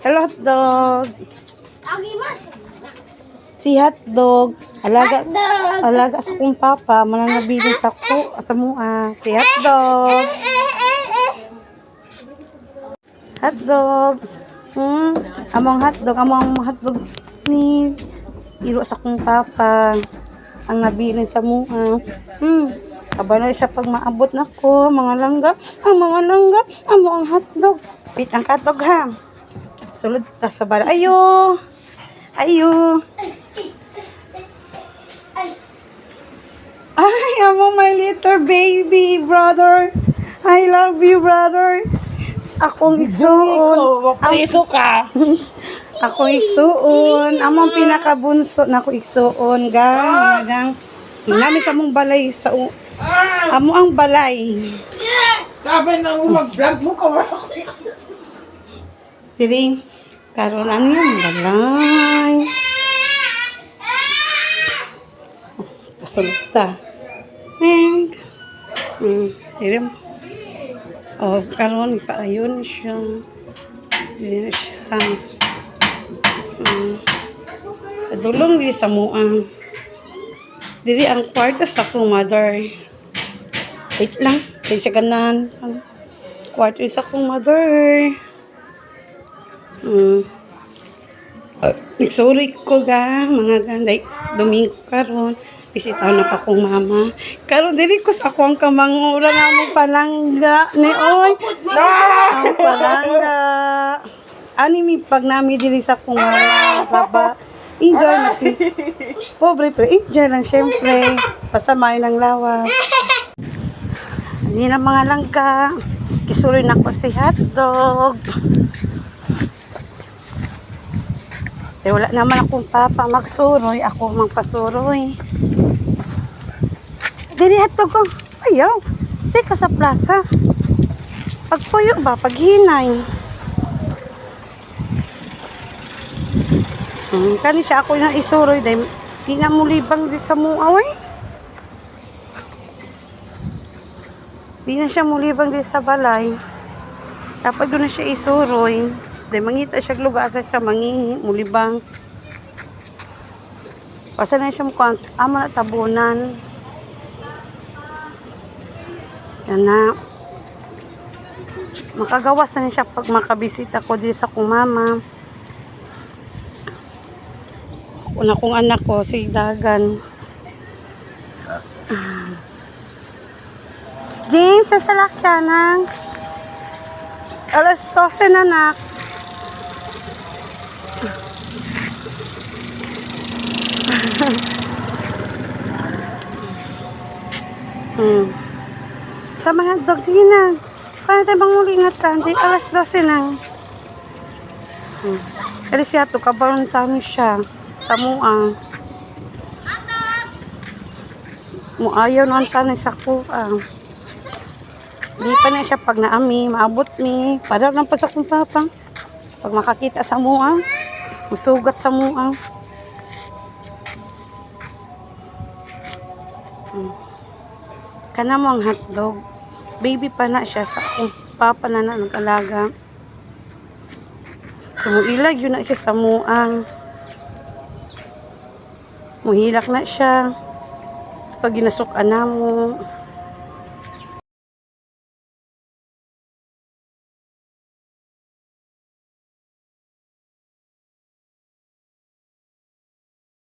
Hello, hotdog. Si hotdog. Alaga sa kong papa. Mananabilin sa mua. Si hotdog. Hotdog. Among hotdog ni iro sa kong papa. Ang nabilin sa mua. Kabalo siya pag maabot na ko. Mga langga. Amo ang hotdog. Pit ang hotdog ha. Sulod ta sa bala. Ayo. Ay, amo my little baby brother. I love you, brother. Akong igsuon. Mapriso ka. Akong igsuon. Among pinakabunso na ako igsuon. Gang. Nami sa mong balay sa amo ang balay. Sabi na mo mag-vlog mo ka. Dili. Karon ano yung balay. Pasulta. Dili. Karon paayon siya. Dili siya. Dulong di sa muang. Dili ang kwarto sa akong mother. Wait lang. Kaya siya ganan. Kwarto sa akong mother. Nagsurik ko mga ganday. Domingo karon. Bisitaw na pa kong mama. Karon dili ko sa akong kamangura na mo palangga. Ni oy. Ang palangga. Ani mi pag nami dili sa akong mama. Saba. Enjoy mo si. Pobre pero enjoy lang syempre. Pasamay ng lawas. Hindi na mga langga. Kisuloy na ko si hotdog. Wala naman akong papa magsuroy. Ako mang pasuroy. Dili hotdog ko. Ayaw. Di ka sa plaza. Pagpuyo ba? Paghinay. Kani siya ako na isuroy. Di na mo libang di sa muaw eh. Di na siya mulibang di sa balay. Dapat doon na siya isuroy. Dahil mangita siya glubasa siya mangihi, mulibang. Pasa na siya mukhang ama na tabunan. Yan na. Makagawas na siya pag makabisita ko di sa kong mama. Una kong anak ko, si Dagan. James, sasalak siya ng alas 12 na anak. Sa mga dog din na. Paano tayo bang ulingatan? Di alas 12 na. Kasi siya to, kabalong tayo siya. Sa muang. Muayaw noon ka na sa kuang. Di pa na siya pag naami, maabot mi. Para lang pa sa kong papa. Pag makakita sa muang, musugat sa muang. Kana mo ang hotdog. Baby pa na siya sa kong papa na nag-alaga. Sumuilag yun na siya sa muang. Muhilak na siya. Pag ginasukan na mo.